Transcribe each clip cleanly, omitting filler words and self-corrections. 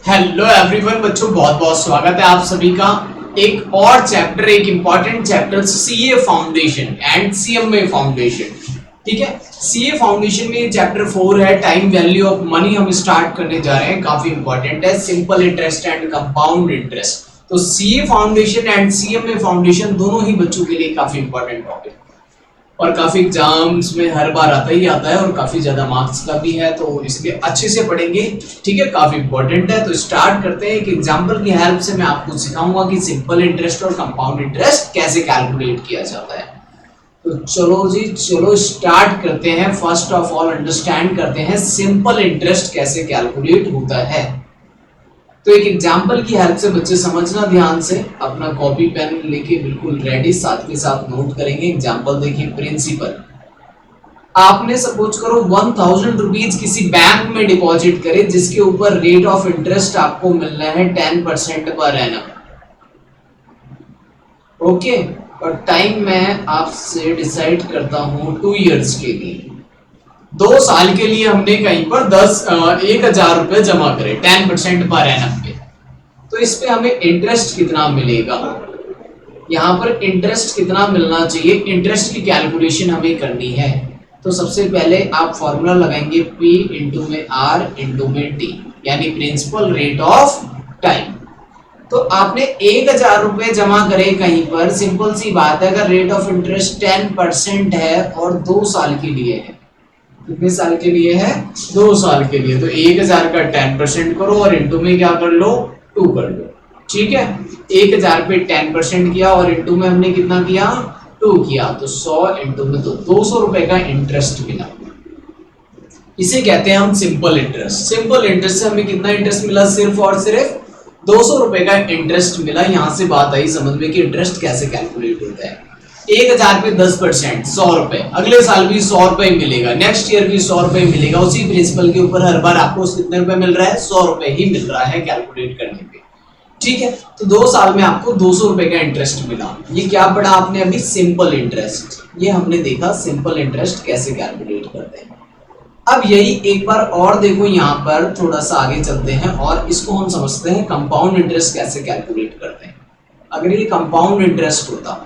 Hello everyone बच्चों, बहुत बहुत स्वागत है आप सभी का एक और चैप्टर, एक important chapter CA foundation and CMA foundation. ठीक है, सीए फाउंडेशन में चैप्टर 4 है, टाइम वैल्यू ऑफ मनी। हम स्टार्ट करने जा रहे हैं, काफी इंपॉर्टेंट है, simple interest and compound interest. तो CA foundation and CMA foundation दोनों ही बच्चों के लिए काफी इंपॉर्टेंट टॉपिक और काफी एग्जाम्स में हर बार आता ही आता है और काफी ज्यादा मार्क्स का भी है, तो इसलिए अच्छे से पढ़ेंगे। ठीक है, काफी इंपॉर्टेंट है। तो स्टार्ट करते हैं। एक एग्जांपल की हेल्प से मैं आपको सिखाऊंगा कि सिंपल इंटरेस्ट और कंपाउंड इंटरेस्ट कैसे कैलकुलेट किया जाता है। तो चलो जी, चलो स्टार्ट करते हैं। फर्स्ट ऑफ ऑल अंडरस्टैंड करते हैं सिंपल इंटरेस्ट कैसे कैलकुलेट होता है। तो एक एग्जाम्पल की हेल्प से बच्चे समझना ध्यान से, अपना कॉपी पेन लेके बिल्कुल रेडी, साथ के साथ नोट करेंगे। एग्जाम्पल देखिए, प्रिंसिपल आपने सपोज करो 1000 रुपीज किसी बैंक में डिपॉजिट करे, जिसके ऊपर रेट ऑफ इंटरेस्ट आपको मिलना है 10% पर एनम। ओके, और टाइम मैं आपसे डिसाइड करता हूं 2 इयर्स के लिए। 2 साल के लिए हमने कहीं पर 1000 रुपए जमा करे 10% पर एनम पे। तो इस पे हमें इंटरेस्ट कितना मिलेगा, यहाँ पर इंटरेस्ट कितना मिलना चाहिए, इंटरेस्ट की कैलकुलेशन हमें करनी है। तो सबसे पहले आप फॉर्मूला लगाएंगे P इंटू में R इंटू में T, यानी प्रिंसिपल रेट ऑफ टाइम। तो आपने 1000 रुपए जमा करे कहीं पर, सिंपल सी बात है, अगर रेट ऑफ इंटरेस्ट 10% है और 2 साल के लिए है, कितने साल के लिए है, 2 साल के लिए, तो 1000 का 10% करो और इंटू में क्या कर लो, 2 कर लो। ठीक है, 1000 पे 10% किया और इंटू में हमने कितना किया, 2 किया, तो 100 इंटू में 200 रुपए का इंटरेस्ट मिला। इसे कहते हैं हम सिंपल इंटरेस्ट। सिंपल इंटरेस्ट से हमें कितना इंटरेस्ट मिला, सिर्फ और सिर्फ 200 रुपए का इंटरेस्ट मिला। यहां से बात आई समझ में कि इंटरेस्ट कैसे कैलकुलेट होता है। 1000 पे 10% 100 रुपए, अगले साल भी 100 रुपए मिलेगा, नेक्स्ट ईयर भी 100 रुपए मिलेगा। उसी प्रिंसिपल के ऊपर हर बार आपको कितने रुपए मिल रहा है, 100 रुपए ही मिल रहा है कैलकुलेट करने पे। ठीक है, तो 2 साल में आपको 200 रुपए का इंटरेस्ट मिला। ये क्या पढ़ा आपने अभी, सिंपल इंटरेस्ट। ये हमने देखा सिंपल इंटरेस्ट कैसे कैलकुलेट करते हैं। अब यही एक बार और देखो, यहाँ पर थोड़ा सा आगे चलते हैं और इसको हम समझते हैं कंपाउंड इंटरेस्ट कैसे कैलकुलेट करते हैं। अगर ये कंपाउंड इंटरेस्ट होता,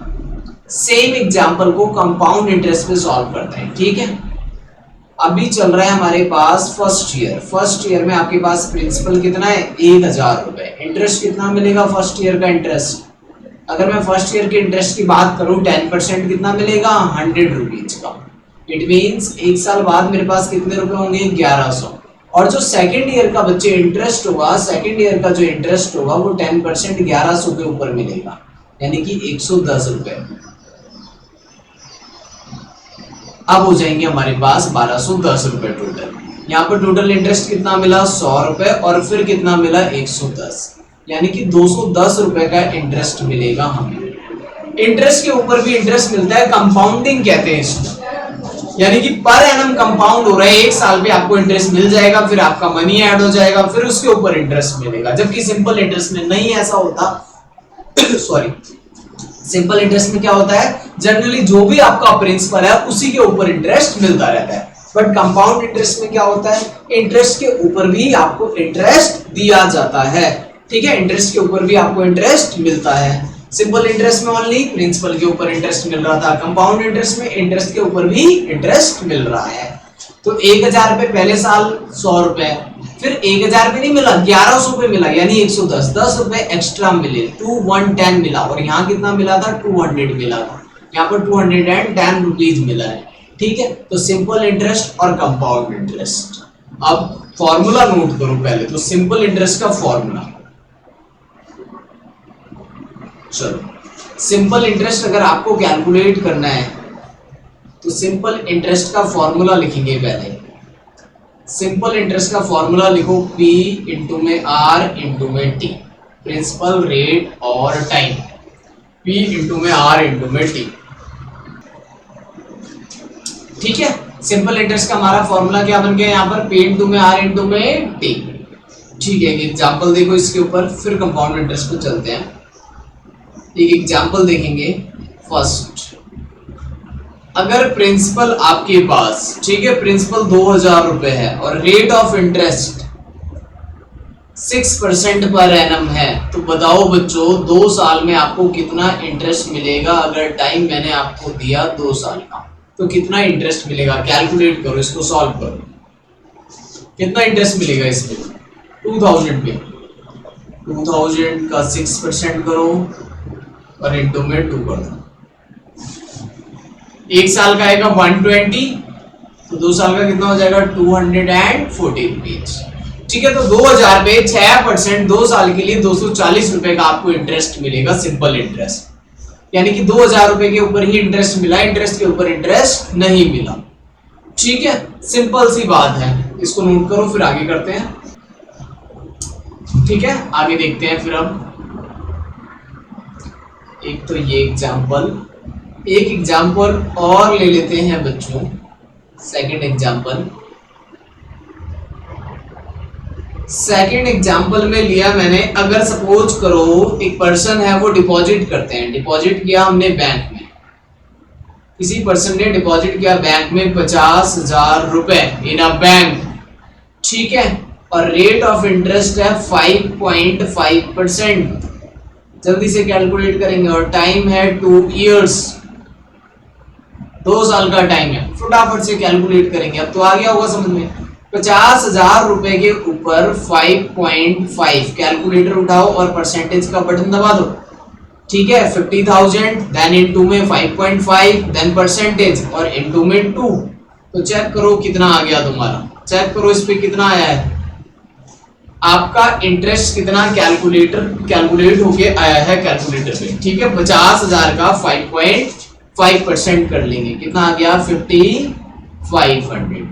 सेम एग्जाम्पल को कंपाउंड इंटरेस्ट पे सॉल्व करते हैं। ठीक है, अभी चल रहा है हमारे पास फर्स्ट ईयर। फर्स्ट ईयर में आपके पास प्रिंसिपल कितना है, 1000 रुपए। इंटरेस्ट कितना मिलेगा फर्स्ट ईयर का इंटरेस्ट, अगर मैं फर्स्ट ईयर के इंटरेस्ट की बात करूं 10% कितना मिलेगा, 100 रुपीज का। इट मीन्स 1 साल बाद मेरे पास कितने रुपए होंगे, 1100। और जो सेकेंड ईयर का बच्चे इंटरेस्ट होगा, सेकेंड ईयर का जो इंटरेस्ट होगा वो 10% 1100 के ऊपर मिलेगा, यानी कि 110 रुपए। अब हो जाएंगे हमारे पास 1210 रुपए टोटल। यहाँ पर टोटल इंटरेस्ट कितना मिला, 100 रुपए, और फिर कितना मिला, 110, यानी कि 210 रुपए का इंटरेस्ट मिलेगा हमें। इंटरेस्ट के ऊपर भी इंटरेस्ट मिलता है, कंपाउंडिंग कहते हैं इसको, यानी कि पर एनम कंपाउंड हो रहा है। 1 साल पे आपको इंटरेस्ट मिल जाएगा, फिर आपका मनी ऐड हो जाएगा, फिर उसके ऊपर इंटरेस्ट मिलेगा। जबकि सिंपल इंटरेस्ट में नहीं ऐसा होता सॉरी, सिंपल इंटरेस्ट में क्या होता है, जनरली जो भी आपका प्रिंसिपल है उसी के ऊपर इंटरेस्ट मिलता रहता है। बट कंपाउंड इंटरेस्ट में क्या होता है, इंटरेस्ट के ऊपर भी आपको इंटरेस्ट दिया जाता है। ठीक है, इंटरेस्ट के ऊपर भी आपको इंटरेस्ट मिलता है। सिंपल इंटरेस्ट में ओनली प्रिंसिपल के ऊपर इंटरेस्ट मिल रहा था, कंपाउंड इंटरेस्ट में इंटरेस्ट के ऊपर भी इंटरेस्ट मिल रहा है। तो 1000 पे पहले साल 100 रुपए, फिर 1000 पे नहीं मिला, 1100 पे मिला, यानी 110, 10 रुपए एक्स्ट्रा मिले, 2110 मिला। और यहाँ कितना मिला था, 200 मिला था, यहाँ पर 210 रुपीज मिला है। ठीक है, तो सिंपल इंटरेस्ट और कंपाउंड इंटरेस्ट। अब फॉर्मूला नोट करो पहले, तो सिंपल इंटरेस्ट का फॉर्मूला, चलो सिंपल इंटरेस्ट अगर आपको कैलकुलेट करना है तो सिंपल इंटरेस्ट का फॉर्मूला लिखेंगे पहले। सिंपल इंटरेस्ट का फॉर्मूला लिखो, P इंटू में R इंटू में T, प्रिंसिपल रेट और टाइम, P इंटू में R इंटू में T। ठीक है, सिंपल इंटरेस्ट का हमारा फॉर्मूला क्या बन गया, यहाँ पर P इंटू में R इंटू में T। ठीक है, एग्जाम्पल देखो इसके ऊपर, फिर कंपाउंड इंटरेस्ट पे चलते हैं। एक एग्जाम्पल देखेंगे। फर्स्ट, अगर प्रिंसिपल आपके पास, ठीक है, प्रिंसिपल 2000 रुपए है और rate of interest 6% per annum है। तो बताओ बच्चों 2 साल में आपको कितना इंटरेस्ट मिलेगा? अगर टाइम मैंने आपको दिया 2 साल का तो कितना इंटरेस्ट मिलेगा? कैलकुलेट करो, इसको सॉल्व करो। कितना इंटरेस्ट मिलेगा इसमें? 2000 पे 2000 का 6% करो और इंटू में 2 कर दो। 1 साल का आएगा 120, तो 2 साल का कितना हो जाएगा? 240 रुपीज। ठीक है, तो 2000 पे 6% 2 साल के लिए 240 रुपए का आपको इंटरेस्ट मिलेगा, सिंपल इंटरेस्ट। यानी कि 2000 रुपए के ऊपर ही इंटरेस्ट मिला, इंटरेस्ट के ऊपर इंटरेस्ट नहीं मिला। ठीक है, सिंपल सी बात है, इसको नोट करो, फिर आगे करते हैं। ठीक है, आगे देखते हैं फिर हम। एक तो ये एग्जाम्पल, एक एग्जाम्पल और ले लेते हैं बच्चों, सेकंड एग्जाम्पल। सेकंड एग्जाम्पल में लिया मैंने, अगर सपोज करो एक पर्सन है, वो डिपॉजिट करते हैं। डिपॉजिट किया हमने बैंक में, किसी पर्सन ने डिपॉजिट किया बैंक में 50,000 रुपए इन अ बैंक। ठीक है, और रेट ऑफ इंटरेस्ट है 5.5%। जल्दी से कैलकुलेट करेंगे, और टाइम है 2 इयर्स, 2 साल का टाइम है। फटाफट से कैलकुलेट करेंगे, अब तो आ गया होगा समझ में। 50,000 रुपए के ऊपर 5.5, कैलकुलेटर उठाओ और परसेंटेज का बटन दबा दो। ठीक है, 50,000 देन इनटू में 5.5 देन परसेंटेज और इनटू में 2। तो चेक करो कितना आ गया तुम्हारा, चेक करो इस पे कितना आया है आपका इंटरेस्ट, कितना कैलकुलेट होके आया है कैलकुलेटर पे। ठीक है, 50,000 का 5.5% कर लेंगे, कितना आ गया? 5,500।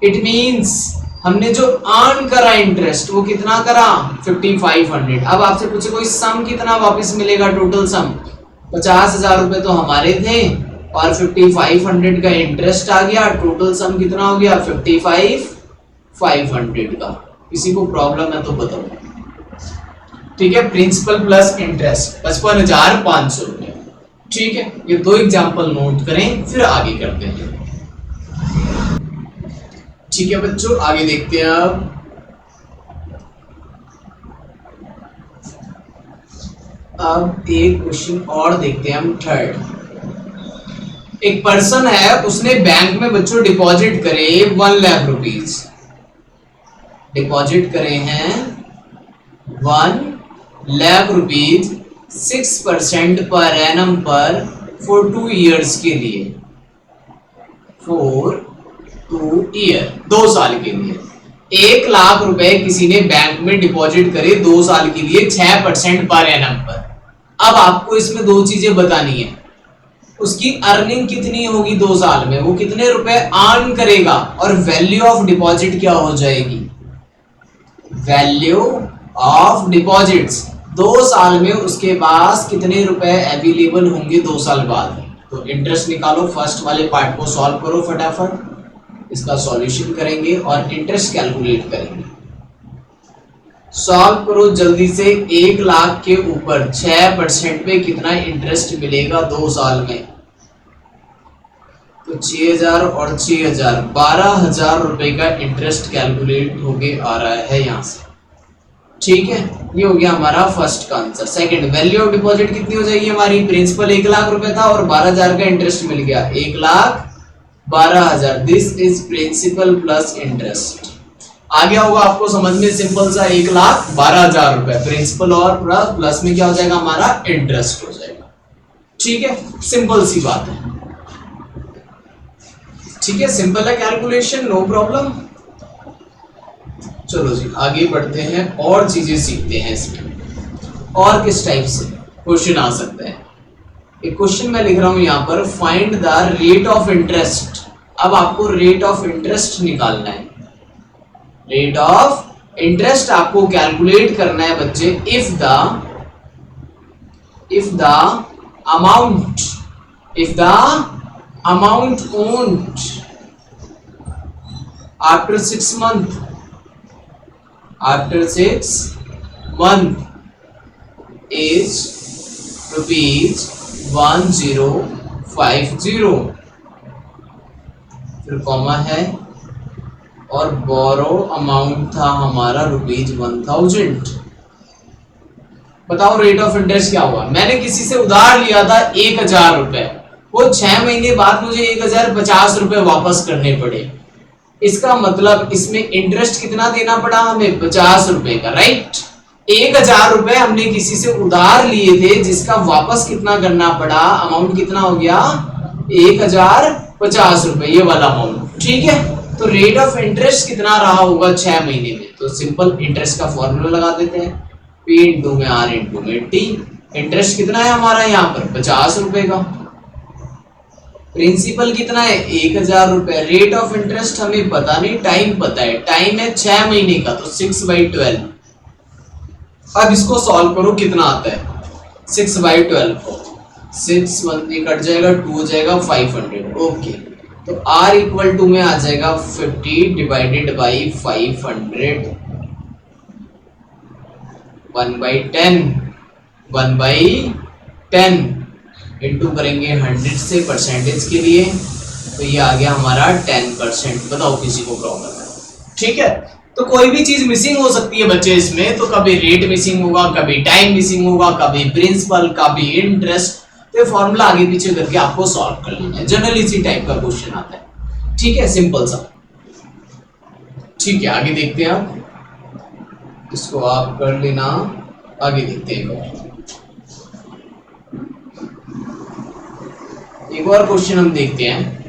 इट मींस हमने जो अर्न करा इंटरेस्ट वो कितना करा? 5,500। अब आपसे पूछे कोई सम कितना वापस मिलेगा? टोटल सम 50,000 रुपए तो हमारे थे और 5,500 का इंटरेस्ट आ गया, टोटल सम कितना हो गया? 55,500 का। किसी को प्रॉब्लम है तो बताओ। ठीक है, प्रिंसिपल प्लस इंटरेस्ट 55,500 रुपए। ठीक है, ये 2 एग्जाम्पल नोट करें, फिर आगे करते हैं। ठीक है बच्चों, आगे देखते हैं। अब एक क्वेश्चन और देखते हैं हम, थर्ड। एक पर्सन है, उसने बैंक में बच्चों डिपॉजिट करे 1 लाख रुपीज, डिपॉजिट करे हैं 1 लाख रुपीज 6% पर एनम पर फॉर 2 इयर्स के लिए, फॉर 2 ईयर, 2 साल के लिए। 1 लाख रुपए किसी ने बैंक में डिपॉजिट करे 2 साल के लिए 6% पर एनम पर। अब आपको इसमें 2 चीजें बतानी है, उसकी अर्निंग कितनी होगी 2 साल में, वो कितने रुपए अर्न करेगा, और वैल्यू ऑफ डिपॉजिट क्या हो जाएगी। वैल्यू ऑफ डिपॉजिट्स 2 साल में उसके पास कितने रुपए अवेलेबल होंगे 2 साल बाद। तो इंटरेस्ट निकालो, फर्स्ट वाले पार्ट को सॉल्व करो फटाफट, इसका सॉल्यूशन करेंगे और इंटरेस्ट कैलकुलेट करेंगे। सॉल्व करो जल्दी से। 1 लाख के ऊपर 6% पे कितना इंटरेस्ट मिलेगा 2 साल में? तो 6,000 और 6,000 12,000 रुपए का इंटरेस्ट कैलकुलेट होके आ रहा है यहाँ से। ठीक है, ये हो गया हमारा फर्स्ट का answer. Second, value of deposit कितनी हो जाएगी हमारी? प्रिंसिपल 1 लाख रुपए था और 12,000 का इंटरेस्ट मिल गया, 1,12,000। This is principal plus interest. आ गया होगा आपको समझ में, सिंपल सा 1,12,000 रुपए प्रिंसिपल और प्लस में क्या हो जाएगा हमारा? इंटरेस्ट हो जाएगा। ठीक है, सिंपल सी बात है। ठीक है, सिंपल है कैलकुलेशन, नो प्रॉब्लम। चलो जी आगे बढ़ते हैं और चीजें सीखते हैं इसमें। और किस टाइप से क्वेश्चन आ सकता है? एक क्वेश्चन मैं लिख रहा हूं यहां पर, find the rate of interest. अब आपको रेट ऑफ इंटरेस्ट निकालना है। रेट ऑफ इंटरेस्ट आपको कैलकुलेट करना है बच्चे। If the amount owned after 6 months is ₹1050, फिर कॉमा है और बोरो अमाउंट था हमारा ₹1000। बताओ रेट ऑफ इंटरेस्ट क्या हुआ। मैंने किसी से उधार लिया था 1000 रुपए, वो 6 महीने बाद मुझे 1050 रुपए वापस करने पड़े। इसका मतलब इसमें इंटरेस्ट कितना देना पड़ा हमें, 50 रुपए का, राइट। 1000 रुपए हमने किसी से उधार लिए थे, जिसका वापस कितना करना पड़ा, अमाउंट कितना हो गया, 1050 रुपए, ये वाला अमाउंट, ठीक है। तो रेट ऑफ इंटरेस्ट कितना रहा होगा 6 महीने में, तो सिंपल इंटरेस्ट का फॉर्मूला लगा देते हैं, P इंटू में R इंटू में T। इंटरेस्ट कितना है हमारा यहाँ पर, 50 रुपए का। प्रिंसिपल कितना है, 1000 रुपए। रेट ऑफ इंटरेस्ट हमें पता नहीं, टाइम पता है, टाइम है 6 महीने का, तो 6/12। अब इसको सॉल्व करो, कितना आता है 6/12 को, 6 1 कट जाएगा, 2 हो जाएगा 500। ओके, तो R इक्वल टू में आ जाएगा 50 डिवाइडेड बाई 500, 1/10, 1/10 इंटू करेंगे 100 से परसेंटेज के लिए, तो ये आ गया हमारा 10%। बताओ किसी को प्रॉब्लम है, ठीक है। तो कोई भी चीज मिसिंग हो सकती है बच्चे इसमें, तो कभी रेट मिसिंग होगा, कभी टाइम मिसिंग होगा, कभी प्रिंसिपल, कभी इंटरेस्ट। तो फॉर्मूला आगे पीछे करके आपको सॉल्व कर लेना है, जनरली इसी टाइप का क्वेश्चन आता है, ठीक है, सिंपल सा। ठीक है, आगे देखते हैं आप, इसको आप कर लेना, आगे देखते हैं। एक और क्वेश्चन हम देखते हैं।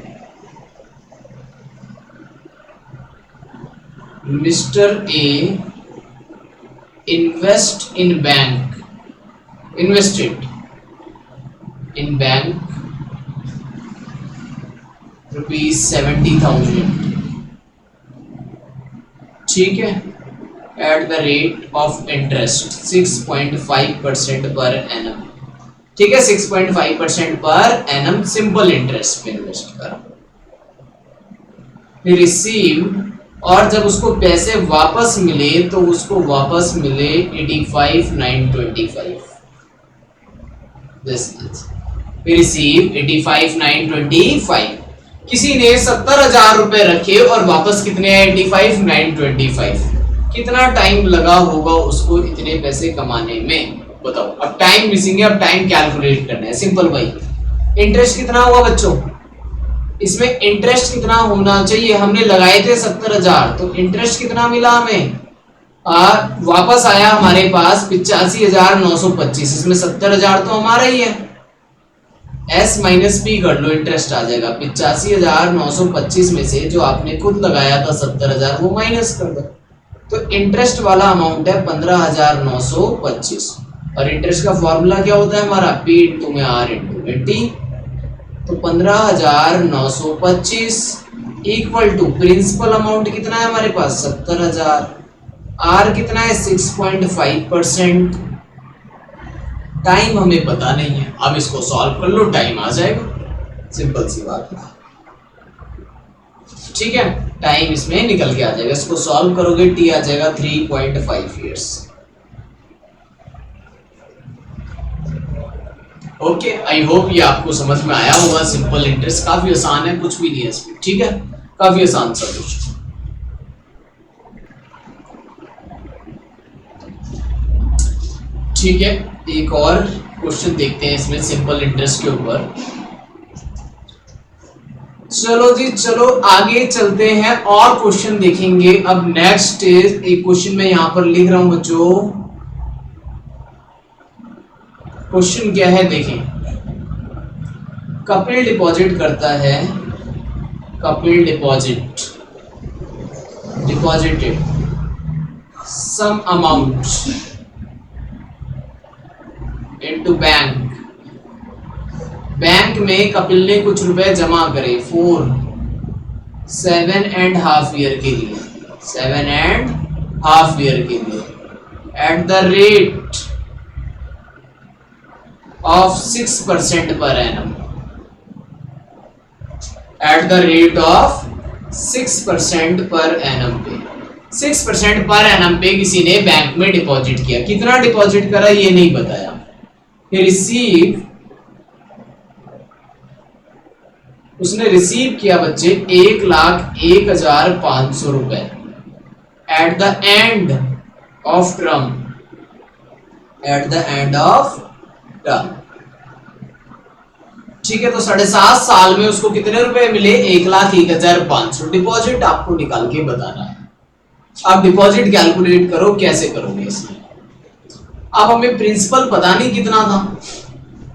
Mister A invested in bank ₹70,000, ठीक है, at the rate of interest 6.5% per annum, ठीक है, 6.5% पर एनम सिंपल इंटरेस्ट पे इन्वेस्ट करा, रिसीव्ड, और जब उसको पैसे वापस मिले तो उसको वापस मिले 85,925। रिसीव 85,925। किसी ने 70,000 रुपए रखे और वापस कितने हैं, 85,925। कितना टाइम लगा होगा उसको इतने पैसे कमाने में, बताओ। अब टाइम मिसिंग है, अब टाइम कैलकुलेट करना है, सिंपल भाई। इंटरेस्ट कितना हुआ बच्चों, इसमें इंटरेस्ट कितना होना चाहिए, हमने लगाए थे 70,000, तो इंटरेस्ट कितना मिला हमें, वापस आया हमारे पास 85,925। इसमें 70,000 तो हमारा ही है, S माइनस P कर लो, इंटरेस्ट आ जाएगा। 85,925 में से जो आपने खुद लगाया था 70,000, वो माइनस कर दो, तो इंटरेस्ट वाला अमाउंट है 15,925। और इंटरेस्ट का फॉर्मूला क्या होता है हमारा, P इंटू में R इंटू में T। तो 15,925 इक्वल टू प्रिंसिपल अमाउंट कितना है हमारे पास, 70,000। R कितना है, 6.5%। टाइम हमें पता नहीं है, अब इसको सॉल्व कर लो, टाइम आ जाएगा, सिंपल सी बात है, ठीक है। टाइम इसमें निकल के आ जाएगा, इसको सॉल्व करोगे T आ जाएगा 3.5 इयर्स। ओके, आई होप ये आपको समझ में आया होगा। सिंपल इंटरेस्ट काफी आसान है, कुछ भी नहीं है इसमें, ठीक है, काफी आसान सा कुछ, ठीक है। एक और क्वेश्चन देखते हैं इसमें सिंपल इंटरेस्ट के ऊपर। चलो जी, चलो आगे चलते हैं और क्वेश्चन देखेंगे। अब नेक्स्ट इज एक क्वेश्चन मैं यहां पर लिख रहा हूं बच्चों। क्वेश्चन क्या है देखें, कपिल डिपॉजिट करता है, Kapil deposited some amount into bank. Bank में कपिल ने कुछ रुपए जमा करे फॉर 7.5 ईयर के लिए, 7.5 ईयर के लिए, at the rate of 6% per annum, at the rate of 6% per annum पे, 6% पर एनम पे किसी ने बैंक में डिपॉजिट किया। कितना डिपॉजिट करा ये नहीं बताया। रिसीव, उसने रिसीव किया बच्चे 1,01,500 रुपए at the end of term, at the end of term. ठीक है, तो 7.5 साल में उसको कितने रुपए मिले? 1,01,500। डिपॉजिट आपको निकाल के बताना है। आप डिपॉजिट कैलकुलेट करो, कैसे करोगे इसमें? अब हमें प्रिंसिपल पता नहीं कितना था,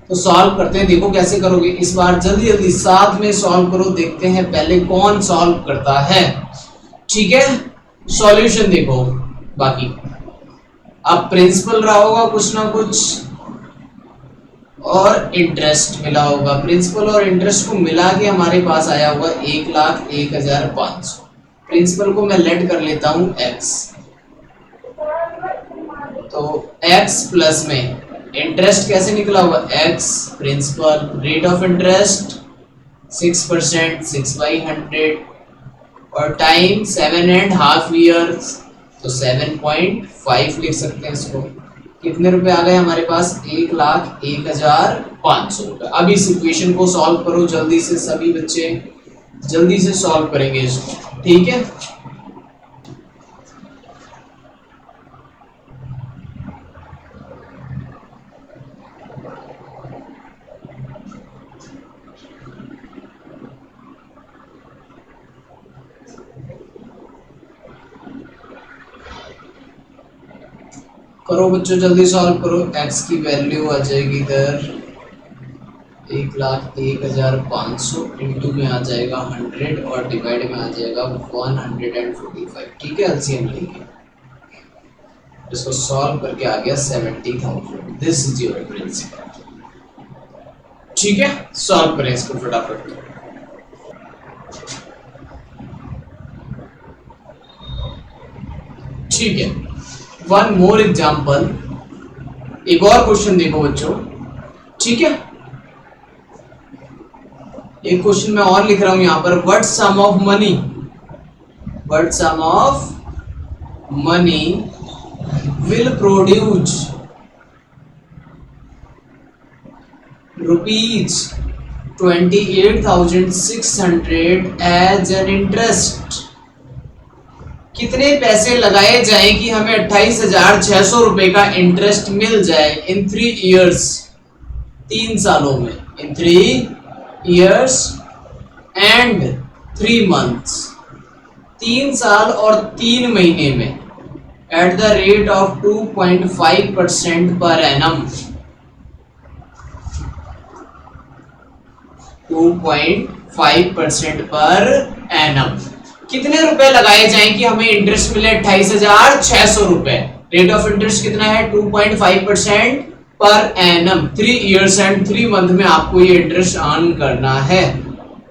तो सॉल्व करते हैं। देखो कैसे करोगे इस बार, जल्दी जल्दी साथ में सॉल्व करो। देखते हैं पहले कौन सॉल्व करता है। ठीक है, सॉल्यूशन देखो। बाकी अब प्रिंसिपल रहा होगा कुछ ना कुछ, और इंटरेस्ट मिला होगा। प्रिंसिपल और इंटरेस्ट को मिला के हमारे पास आया होगा 1,01,500। प्रिंसिपल को मैं लेट कर लेता हूं x, तो x प्लस में इंटरेस्ट कैसे निकला होगा? x principal, rate of interest 6%, 6/100, और टाइम 7.5 ईयर्स, तो 7.5 लिख सकते हैं इसको। कितने रुपए आ गए हमारे पास? 1,01,500 रुपए। अब इस इक्वेशन को सॉल्व करो जल्दी से, सभी बच्चे जल्दी से सॉल्व करेंगे इसको। ठीक है, करो बच्चों जल्दी सॉल्व करो। x की वैल्यू आ जाएगी इधर 1,01,500, इंटू में आ जाएगा 100 और डिवाइड में आ जाएगा 145। ठीक है, एलसीएम लेंगे, इसको सॉल्व करके आ गया 70,000। This is your principal. ठीक है, सॉल्व करें इसको फटाफट। ठीक है, वन मोर एग्जाम्पल, एक और क्वेश्चन देखो बच्चों। ठीक है, एक क्वेश्चन मैं और लिख रहा हूं यहां पर। What sum of money, what sum of money will produce ₹28,600 as an interest. कितने पैसे लगाए जाए कि हमें 28,600 रुपए का इंटरेस्ट मिल जाए इन 3 इयर्स, 3 सालों में, इन 3 इयर्स एंड 3 मंथ्स, 3 साल और 3 महीने में, at the rate of 2.5% per annum. 2.5% per annum. कितने रुपए लगाए जाएं कि हमें इंटरेस्ट मिले 28,600 रुपए? रेट ऑफ इंटरेस्ट कितना है? 2.5% per annum. 3 years and 3 month में आपको ये इंटरेस्ट अर्न करना है।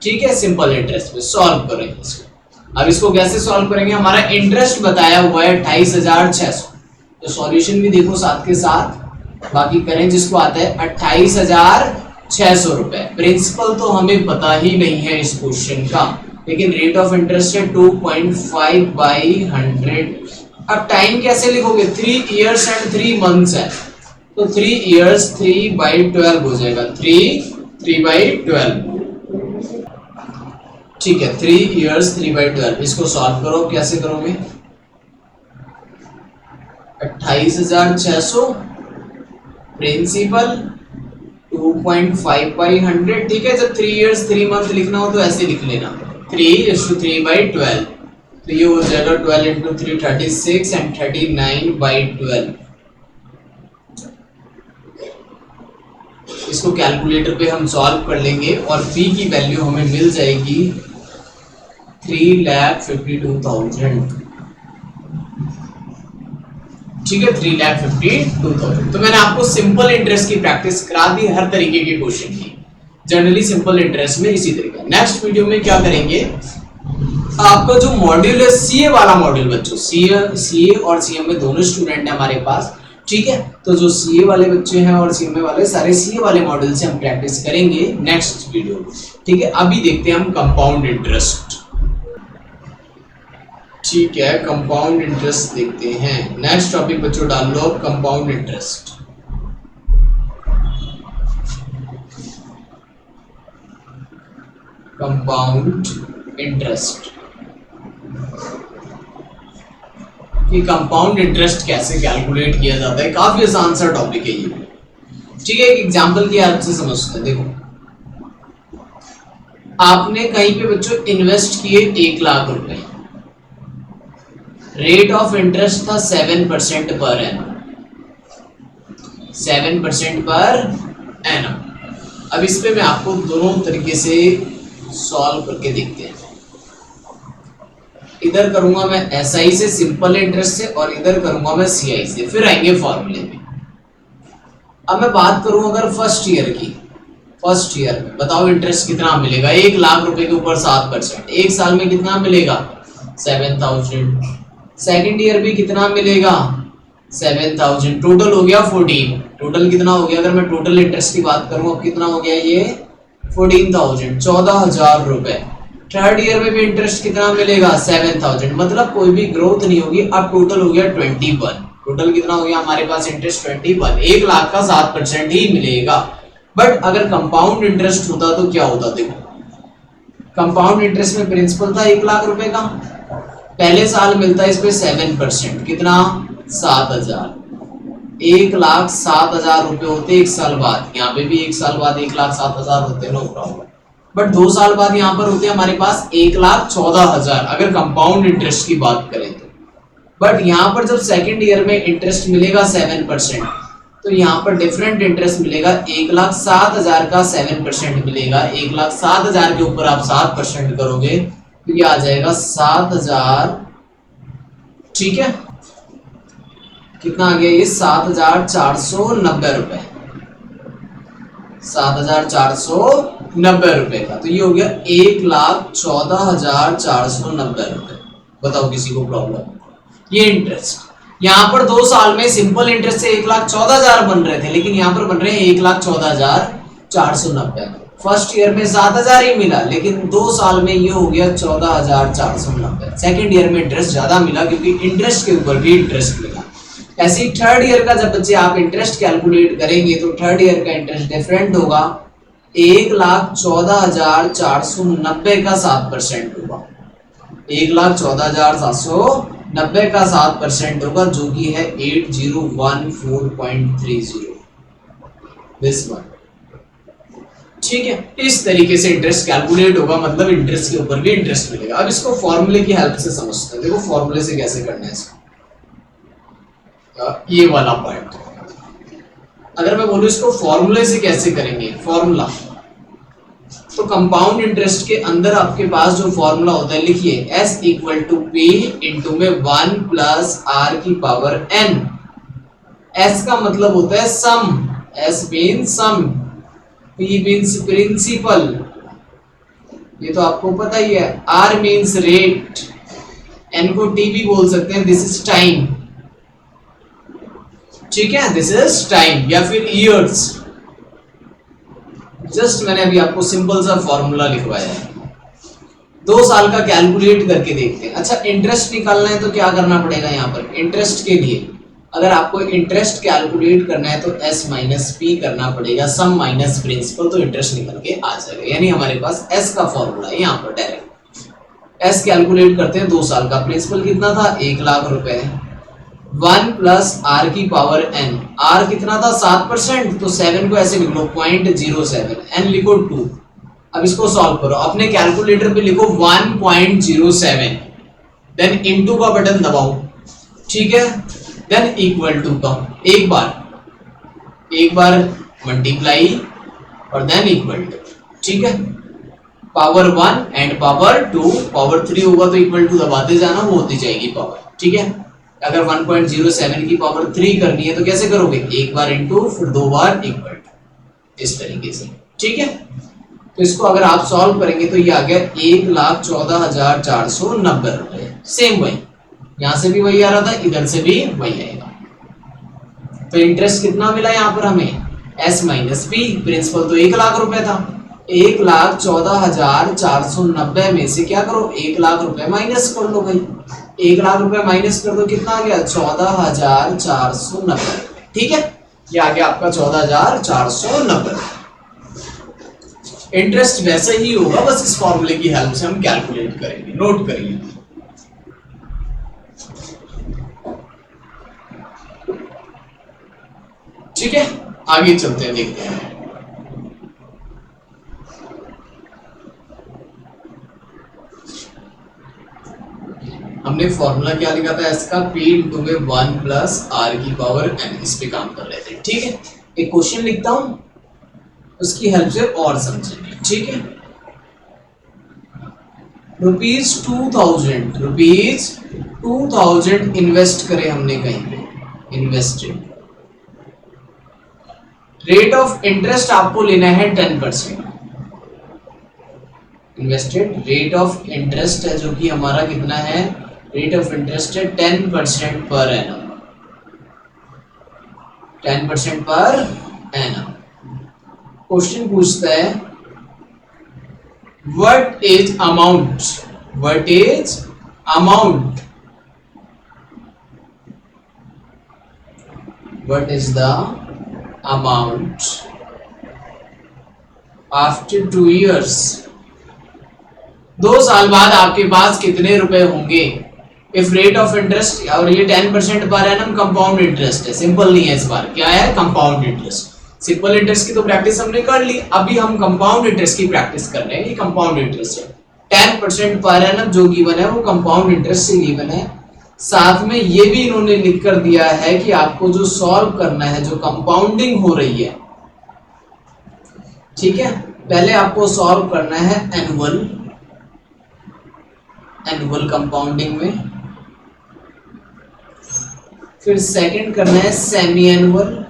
ठीक है, सिंपल इंटरेस्ट में सॉल्व करेंगे इसको। अब इसको कैसे सॉल्व करेंगे? हमारा इंटरेस्ट बताया हुआ है 28,600, तो सॉल्यूशन भी देखो साथ के साथ। बाकी करें जिसको आता है 28,600 रुपए। प्रिंसिपल तो हमें पता ही नहीं है इस क्वेश्चन का, लेकिन रेट ऑफ इंटरेस्ट है 2.5/100। अब टाइम कैसे लिखोगे? 3 इयर्स एंड 3 मंथ्स है, तो 3 इयर्स 3/12 हो जाएगा। 3/12। ठीक है, 3 इयर्स 3/12। इसको सॉल्व करो, कैसे करोगे? 28,600 प्रिंसिपल 2.5/100। ठीक है, जब 3 इयर्स 3 मंथ लिखना हो तो ऐसे लिख लेना, 3:3/12। तो ये हो जाएगा 12 × 3 36 एंड 39/12। इसको कैलकुलेटर पे हम सॉल्व कर लेंगे और p की वैल्यू हमें मिल जाएगी 3,52,000। ठीक है, 3,52,000। तो मैंने आपको सिंपल इंटरेस्ट की प्रैक्टिस करा दी, हर तरीके के क्वेश्चन की। जनरली सिंपल इंटरेस्ट में इसी तरीका। नेक्स्ट वीडियो में क्या करेंगे, आपका जो मॉड्यूल है सीए वाला मॉड्यूल बच्चों, सीए और सीएम में दोनों स्टूडेंट है हमारे पास। ठीक है, तो जो सीए वाले बच्चे हैं और सीएमए वाले, सारे सीए वाले मॉड्यूल से हम प्रैक्टिस करेंगे नेक्स्ट वीडियो में। ठीक है, अभी देखते हैं हम कंपाउंड इंटरेस्ट। ठीक है, कंपाउंड इंटरेस्ट देखते हैं। नेक्स्ट टॉपिक बच्चों डाल लो कंपाउंड इंटरेस्ट। कंपाउंड इंटरेस्ट कि कंपाउंड इंटरेस्ट कैसे कैलकुलेट किया जाता है, काफी आसान सा टॉपिक है ये। ठीक है, एक एग्जांपल की हेल्प से समझते हैं। देखो, आपने कहीं पे बच्चों इन्वेस्ट किए 1 लाख रुपए, रेट ऑफ इंटरेस्ट था 7% पर एनम, 7% पर एनम। अब इस पे मैं आपको दोनों तरीके से सॉल्व करके देखते हैं। इधर करूंगा मैं एसआई से, सिंपल इंटरेस्ट से, और इधर करूंगा मैं सीआई से, फिर आएंगे फॉर्मूले में। अब मैं बात करूं अगर फर्स्ट ईयर की, फर्स्ट ईयर में बताओ इंटरेस्ट कितना मिलेगा, 1 लाख रुपए के ऊपर 7%, एक साल में कितना मिलेगा 7,000। सेकेंड ईयर भी कितना मिलेगा 7,000, टोटल हो गया 14। टोटल कितना हो गया, अगर मैं टोटल इंटरेस्ट की बात करूं अब कितना हो गया ये 14,000, 14,000 रुपए। थर्ड ईयर में भी इंटरेस्ट कितना मिलेगा 7,000, मतलब कोई भी ग्रोथ नहीं होगी। अब टोटल हो गया 21। टोटल कितना हो गया हमारे पास इंटरेस्ट 21, 1 लाख का 7% ही मिलेगा। बट अगर कंपाउंड इंटरेस्ट होता तो क्या होता, देखो कंपाउंड इंटरेस्ट में प्रिंसिपल था 1 लाख रुपए का, पहले साल मिलता है इस पे 7%, कितना 7,000, 1,07,000 रुपए होते एक साल बाद। यहाँ पे भी एक साल बाद 1,07,000 होते, नो प्रॉब्लम। बट 2 साल बाद यहाँ पर होते हमारे पास 1,14,000 अगर कंपाउंड इंटरेस्ट की बात करें तो। बट यहाँ पर जब सेकेंड ईयर में इंटरेस्ट मिलेगा 7%, तो यहाँ पर डिफरेंट इंटरेस्ट मिलेगा, 1,07,000 का 7% मिलेगा। 1,07,000 के ऊपर आप 7% करोगे तो ये आ जाएगा 7,000। ठीक है, कितना आ गया ये 7,490 रुपए, 7,490 रुपए का। तो ये हो गया 1,14,490 रुपए। बताओ किसी को प्रॉब्लम? ये इंटरेस्ट यहाँ पर 2 साल में सिंपल इंटरेस्ट से 1,14,000 बन रहे थे, लेकिन यहाँ पर बन रहे हैं 1,14,490। फर्स्ट ईयर में 7,000 ही मिला, लेकिन 2 साल में ये हो गया 14,490। सेकेंड ईयर में इंटरेस्ट ज्यादा मिला क्योंकि इंटरेस्ट के ऊपर भी इंटरेस्ट मिला। ऐसे ही थर्ड ईयर का जब बच्चे आप इंटरेस्ट कैलकुलेट करेंगे तो थर्ड ईयर का इंटरेस्ट डिफरेंट होगा, 1,14,490 का 7% होगा, 1,14,790 का 7% होगा, जो कि है 8014.30 दिस वन। ठीक है, इस तरीके से इंटरेस्ट कैलकुलेट होगा, मतलब इंटरेस्ट के ऊपर भी इंटरेस्ट मिलेगा। अब इसको फॉर्मूले की हेल्प से समझते हैं। देखो फॉर्मूले से कैसे करना है इसको, ये वाला पॉइंट। अगर मैं बोलूं इसको फॉर्मूले से कैसे करेंगे, फॉर्मूला, तो कंपाउंड इंटरेस्ट के अंदर आपके पास जो फॉर्मूला होता है लिखिए, S equal to P into में 1 प्लस R की पावर N। S का मतलब होता है sum, S means sum, P means principal, ये तो आपको पता ही है। R मीन्स रेट, N को T भी बोल सकते हैं, दिस इज टाइम। ठीक है, दिस इज टाइम या फिर ईयर्स। जस्ट मैंने अभी आपको सिंपल सा फॉर्मूला लिखवाया है। 2 साल का कैलकुलेट करके देखते हैं। अच्छा, इंटरेस्ट निकालना है तो क्या करना पड़ेगा यहाँ पर, इंटरेस्ट के लिए अगर आपको इंटरेस्ट कैलकुलेट करना है तो S माइनस P करना पड़ेगा, सम माइनस प्रिंसिपल, तो इंटरेस्ट निकल के आ जाएगा। यानी हमारे पास S का फॉर्मूला है यहाँ पर डायरेक्ट। S कैलकुलेट करते हैं 2 साल का, प्रिंसिपल कितना था 1,00,000 रुपए, 1 प्लस R की पावर N, R कितना था 7%, तो 7 को ऐसे लिख लो 0.07, N लिखो 2। अब इसको सॉल्व करो, अपने कैलकुलेटर पे लिखो 1.07, देन इनटू का बटन दबाओ, ठीक है, देन इक्वल टू का एक बार मल्टीप्लाई और देन इक्वल टू, ठीक है, पावर 1 एंड पावर 2, पावर 3 होगा तो इक्वल टू दबाते जाना, वो होती जाएगी पावर। ठीक है, अगर 1.07 की पावर 3 करनी है तो कैसे करोगे, एक बार इनटू फिर 2 बार इक्वल टू, इस तरीके से। ठीक है, तो इसको अगर आप सॉल्व करेंगे तो ये आ गया 1,14,490 रुपए। सेम वही, यहां से भी वही आ रहा था, इधर से भी वही आएगा। तो इंटरेस्ट कितना मिला यहाँ पर हमें, S माइनस P, प्रिंसिपल तो 1,00,000 रुपए था, 1,14,490 में से क्या करो 1,00,000 रुपए माइनस कर लो भाई, 1,00,000 रुपए माइनस कर दो, कितना आ गया 14,490। ठीक है, ये आ गया आपका 14,490। इंटरेस्ट वैसा ही होगा, बस इस फॉर्मूले की हेल्प से हम कैलकुलेट करेंगे। नोट करिए। ठीक है, आगे चलते हैं, देखते हैं। हमने फॉर्मूला क्या लिखा था इसका, P इंटू में 1 प्लस आर की पावर n, इस पे काम कर रहे थे। ठीक है, एक क्वेश्चन लिखता हूं, उसकी हेल्प से और समझेंगे। ठीक है, ₹2000 इन्वेस्ट करे हमने कहीं पे, इन्वेस्टेड। रेट ऑफ इंटरेस्ट आपको लेना है 10%। इन्वेस्टेड रेट ऑफ इंटरेस्ट है जो कि हमारा कितना है, रेट ऑफ इंटरेस्ट है 10% per annum, 10% per annum. Question पूछता है what is amount, what is amount, what is the amount after 2 years, 2 साल बाद आपके पास कितने रुपए होंगे। इफ रेट ऑफ इंटरेस्ट, और ये 10% पर एनम कंपाउंड इंटरेस्ट है, सिंपल नहीं है इस बार, क्या है, कंपाउंड इंटरेस्ट। सिंपल इंटरेस्ट की तो प्रैक्टिस हमने कर ली, अभी हम कंपाउंड इंटरेस्ट की प्रैक्टिस कर रहे हैं। ये कंपाउंड इंटरेस्ट है, 10% पर एनम जो गिवन है वो कंपाउंड इंटरेस्ट से गिवन है। साथ में ये भी इन्होंने लिख कर दिया है कि आपको जो सॉल्व करना है, जो कंपाउंडिंग हो रही है, ठीक है, पहले आपको सॉल्व करना है एनुअल, एनुअल कंपाउंडिंग में, फिर सेकंड करना है सेमी एनुअल।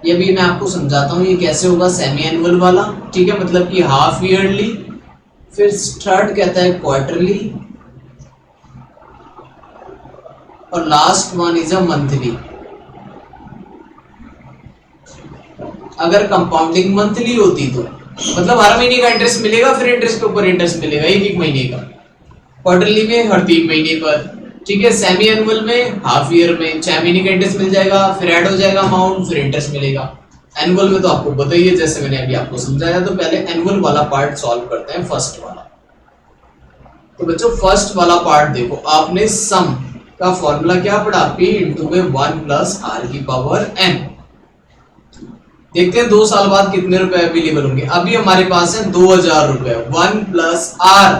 ये भी मैं आपको समझाता हूं ये कैसे होगा सेमी एनुअल वाला। ठीक है, मतलब कि हाफ ईयरली। फिर थर्ड कहता है क्वार्टरली, और last one is a monthly. अगर कंपाउंडिंग मंथली होती तो मतलब हर महीने का इंटरेस्ट मिलेगा, फिर इंटरेस्ट के ऊपर इंटरेस्ट मिलेगा एक एक महीने का। क्वार्टरली में हर 3 महीने पर। ठीक है, सेमी एनुअल में हाफ ईयर में 6 महीने का इंटरेस्ट मिल जाएगा, फिर ऐड हो जाएगा अमाउंट, फिर इंटरेस्ट मिलेगा। एनुअल में तो आपको बताइए, जैसे मैंने अभी आपको समझाया। तो पहले एनुअल वाला पार्ट सॉल्व करते हैं, फर्स्ट वाला। तो बच्चों फर्स्ट वाला पार्ट देखो, आपने सम का फॉर्मूला क्या पढ़ा, P इंटू में 1 प्लस आर की पावर n। देखते हैं 2 साल बाद कितने रुपए अवेलेबल होंगे। अभी हमारे पास है 2000 रुपए। 1 प्लस आर,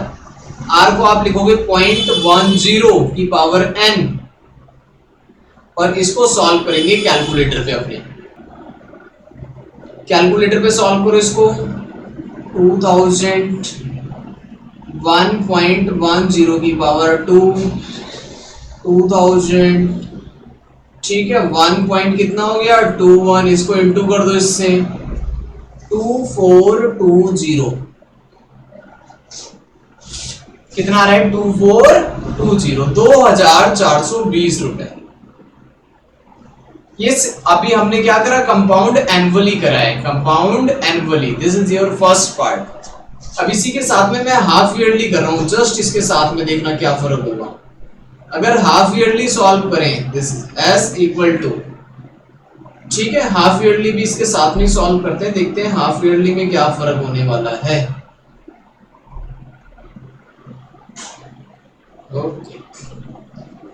आर को आप लिखोगे 0.10 की पावर n, और इसको सॉल्व करेंगे कैलकुलेटर पे अपने। कैलकुलेटर पे सॉल्व करो इसको। 2000 1.10 की पावर 2, 2000, ठीक है, 1 पॉइंट कितना हो गया 21, इसको इंटू कर दो इससे 2420, कितना आ रहा है 2420, 2420 रुपए। ये अभी हमने क्या करा, कंपाउंड एनुअली करा है, compound annually. This is your first part. अब इसी के साथ में मैं हाफ ईयरली कर रहा हूं, जस्ट इसके साथ में देखना क्या फर्क होगा। अगर हाफ ईयरली सॉल्व करें, this is S equal to, ठीक है, हाफ ईयरली भी इसके साथ में सॉल्व करते हैं, देखते हैं हाफ ईयरली में क्या फर्क होने वाला है। ओके,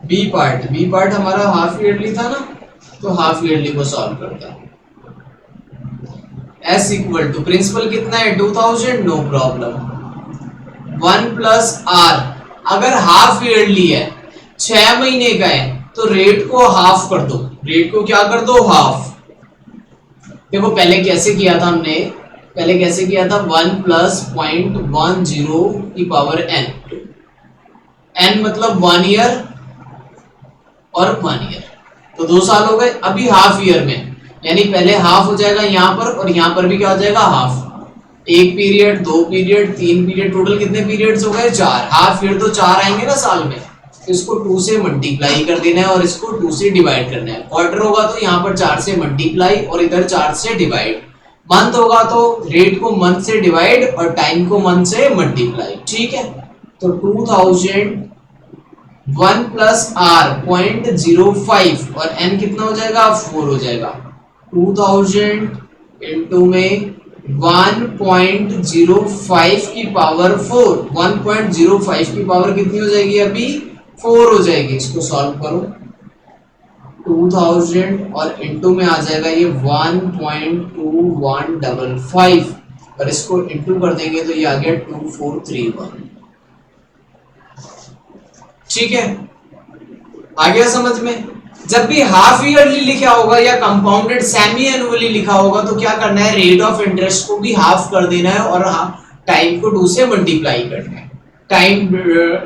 बी पार्ट हमारा हाफ ईयरली था ना, तो हाफ ईयरली को सॉल्व करते हैं। एस इक्वल टू, प्रिंसिपल कितना है 2000, नो प्रॉब्लम। 1 प्लस आर, अगर हाफ ईयरली है 6 महीने का है, तो रेट को हाफ कर दो, रेट को क्या कर दो, हाफ। देखो पहले कैसे किया था हमने, पहले कैसे किया था 1 प्लस 0.10 की पावर n, n मतलब 1 ईयर और 1 ईयर, तो 2 साल हो गए। अभी हाफ ईयर में, यानी पहले हाफ हो जाएगा यहाँ पर, और यहाँ पर भी क्या हो जाएगा half. 1 period, 2 period, 3 period, total कितने पीरियड्स हो गए 4। हाफ ईयर तो 4 आएंगे ना साल में, तो इसको 2 से मल्टीप्लाई कर देना है और इसको 2 से डिवाइड करना है। क्वार्टर होगा तो यहाँ पर 4 से मल्टीप्लाई और इधर 4 से डिवाइड। मंथ होगा तो रेट को मंथ से डिवाइड और टाइम को मंथ से मल्टीप्लाई। ठीक है, तो 2000 1 प्लस आर 0.05 और n कितना हो जाएगा 4 हो जाएगा। 2000 इंटू में 1.05 की पावर 4, 1.05 की पावर कितनी हो जाएगी अभी 4 हो जाएगी। इसको सॉल्व करो 2000 और इनटू में आ जाएगा ये 1.2155 और इसको इनटू कर देंगे तो ये आ गया 2431। ठीक है, आ गया समझ में। जब भी हाफ ईयरली लिखा होगा या कंपाउंडेड सेमी एनुअली लिखा होगा तो क्या करना है, रेट ऑफ इंटरेस्ट को भी हाफ कर देना है और टाइम को 2 से मल्टीप्लाई करना है। टाइम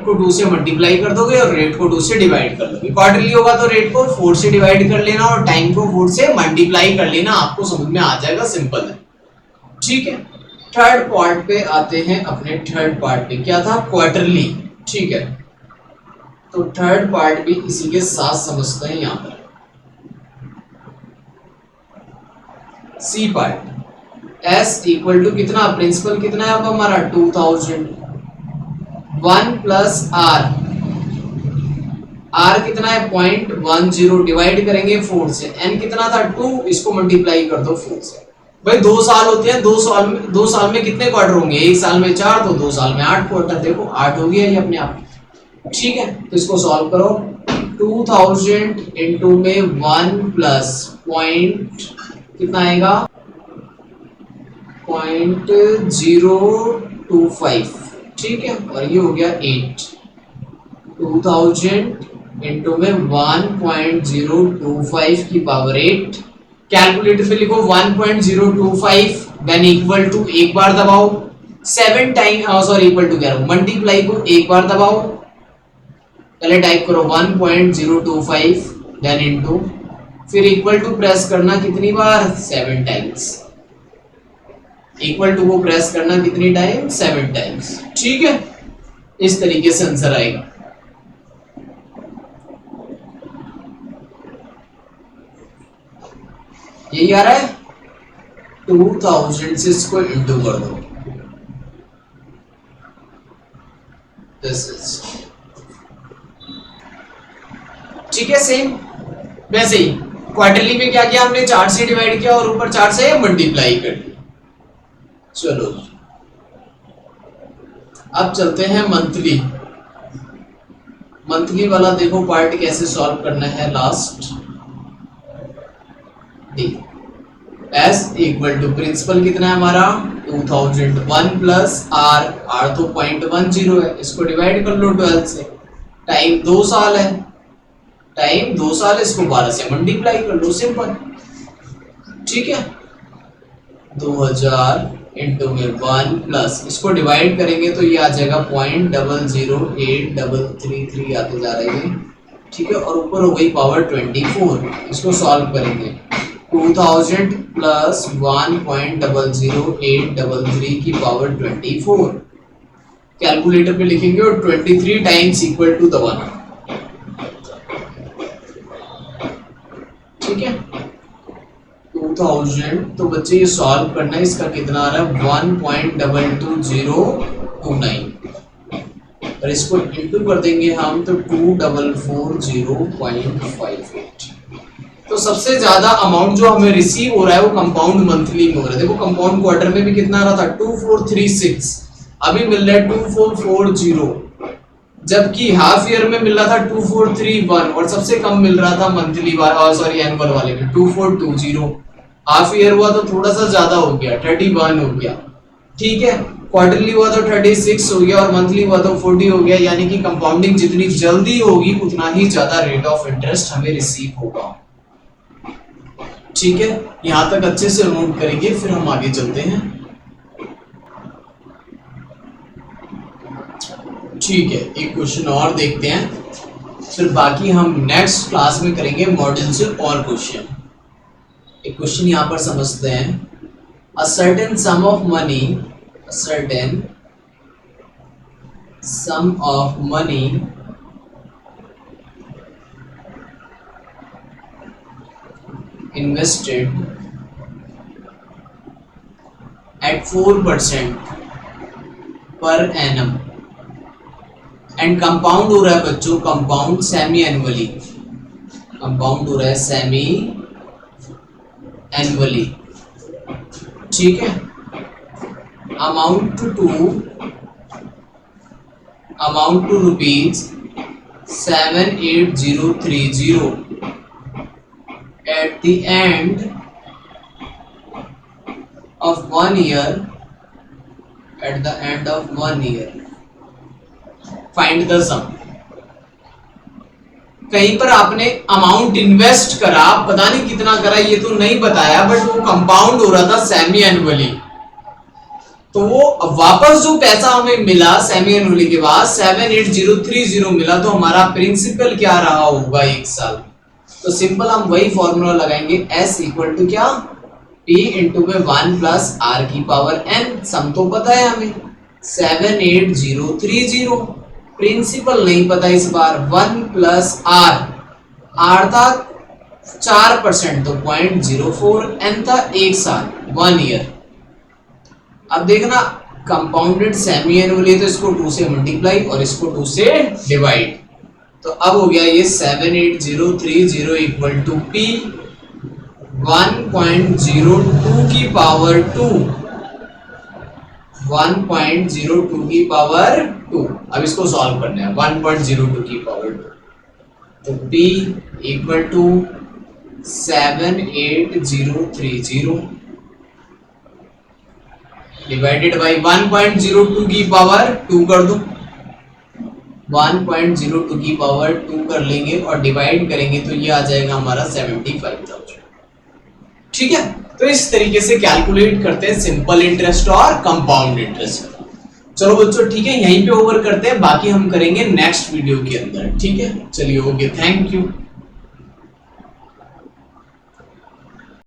को 2 से मल्टीप्लाई कर दोगे और रेट को 2 से डिवाइड कर दोगे। क्वार्टरली होगा तो रेट को 4 से डिवाइड कर लेना और टाइम को 4 से मल्टीप्लाई कर लेना, आपको समझ में आ जाएगा, सिंपल है। ठीक है, थर्ड पार्ट पे आते हैं। अपने थर्ड पार्ट पे क्या था, क्वार्टरली। ठीक है, तो थर्ड पार्ट भी इसी के साथ समझते हैं। यहां पर C part, S equal to कितना, प्रिंसिपल कितना है अब हमारा 2000, 1 प्लस आर, आर कितना है 0.10, डिवाइड करेंगे 4 से, एन कितना था 2, इसको मल्टीप्लाई कर दो 4 से। भाई 2 साल होते हैं, 2 साल में कितने क्वार्टर होंगे, 1 साल में 4 तो 2 साल में 8 क्वार्टर, देखो 8 हो गया ये अपने आप। ठीक है, तो इसको सॉल्व करो 2000 इंटू में 1 प्लस पॉइंट कितना आएगा 0.025। ठीक है, और ये हो गया 8। 2000 इंटू में 1.025 की पावर 8। कैलकुलेटर पे लिखो 1.025 देन इक्वल टू, एक बार दबाओ 7 टाइम, सॉरी इक्वल टू कह रहा हूं, मल्टीप्लाई को एक बार दबाओ, पहले टाइप करो 1.025 देन इनटू, फिर इक्वल टू प्रेस करना कितनी बार 7 टाइम्स, इक्वल टू को प्रेस करना कितनी टाइम 7 टाइम्स। ठीक है, इस तरीके से आंसर आएगा। यही आ रहा है, 2000 से इसको इनटू कर दो, दिस इज। ठीक है, सेम वैसे ही क्वार्टरली में क्या किया हमने, 4 से डिवाइड किया और ऊपर 4 से मल्टीप्लाई कर दिया। चलो अब चलते हैं मंथली। मंथली वाला देखो पार्ट कैसे सॉल्व करना है। Last D, S equal to principal कितना है हमारा 2000, 1 प्लस आर, आर तो 0.10 है, इसको डिवाइड कर लो 12 से। टाइम 2 साल है, टाइम 2 साल, इसको 12 से मल्टीप्लाई कर लो, सिंपल। ठीक है, 2000 इंटू में 1 प्लस, इसको डिवाइड करेंगे तो ये आ जाएगा 0.008333 आते जा रहे हैं। ठीक है, और ऊपर हो गई पावर 24, इसको सॉल्व करेंगे 2000 प्लस 1.00833 की पावर 24, कैलकुलेटर पे लिखेंगे और 23 टाइम्स इक्वल टू दबाना। ठीक है, 2000, तो बच्चे ये सॉल्व करना है, इसका कितना आ रहा है 1.22029 और इसको इंटू कर देंगे हम तो 2440.58। तो सबसे ज्यादा अमाउंट जो हमें रिसीव हो रहा है वो कंपाउंड मंथली में हो रहा है। देखो कंपाउंड क्वार्टर में भी कितना आ रहा था 2436, अभी मिल रहा है 2440, जबकि हाफ ईयर में मिल रहा था 2431 और सबसे कम मिल रहा था मंथली सॉरी एनुअल वाले में 2420। हाफ ईयर हुआ तो थोड़ा सा ज्यादा हो गया 31 हो गया। ठीक है, क्वार्टरली हुआ तो 36 हो गया और मंथली हुआ तो 40 हो गया। यानी कि कंपाउंडिंग जितनी जल्दी होगी उतना ही ज्यादा रेट ऑफ इंटरेस्ट हमें रिसीव होगा। ठीक है, यहां तक अच्छे से नोट करेंगे, फिर हम आगे चलते हैं। ठीक है, एक क्वेश्चन और देखते हैं, फिर बाकी हम नेक्स्ट क्लास में करेंगे मॉडल से और क्वेश्चन। एक क्वेश्चन यहां पर समझते हैं। A certain sum of money, a certain sum of money invested at 4% per annum and compound हो रहा है बच्चों, compound semi annually, compound हो रहा है semi annually। ठीक है, amount to rupees 78030 at the end of 1 year. At the end of 1 year, find the sum. कहीं पर आपने अमाउंट इन्वेस्ट करा, पता नहीं कितना करा, ये तो नहीं बताया, बट वो कंपाउंड हो रहा था सेमी एनुअली। तो वो वापस जो पैसा हमें मिला सेमी एनुअली के बाद 78030 मिला, तो हमारा प्रिंसिपल क्या रहा होगा 1 साल। तो सिंपल हम वही फॉर्मूला लगाएंगे, S इक्वल टू क्या, P इंटू में 1 प्लस R की पावर N। सम तो पता है हमें 78030, प्रिंसिपल नहीं पता इस बार। 1 प्लस R था 4%, तो 0.04, N था 1 साल 1 ईयर। अब देखना कंपाउंडेड सेमी एनुअली, तो इसको 2 से मल्टीप्लाई और इसको 2 से डिवाइड। तो अब हो गया ये 78030 इक्वल टू P 1.02 की पावर 2, 1.02 की पावर 2। अब इसको सॉल्व करना है, 1.02 की पावर 2, तो P equal to 78030 divided by 1.02 की पावर 2 कर दो, 1.02 की पावर 2 कर लेंगे और डिवाइड करेंगे तो ये आ जाएगा हमारा 75,000। ठीक है, तो इस तरीके से कैलकुलेट करते हैं सिंपल इंटरेस्ट और कंपाउंड इंटरेस्ट। चलो बच्चों ठीक है, यहीं पे ओवर करते हैं, बाकी हम करेंगे नेक्स्ट वीडियो के अंदर। ठीक है, चलिए ओके, थैंक यू।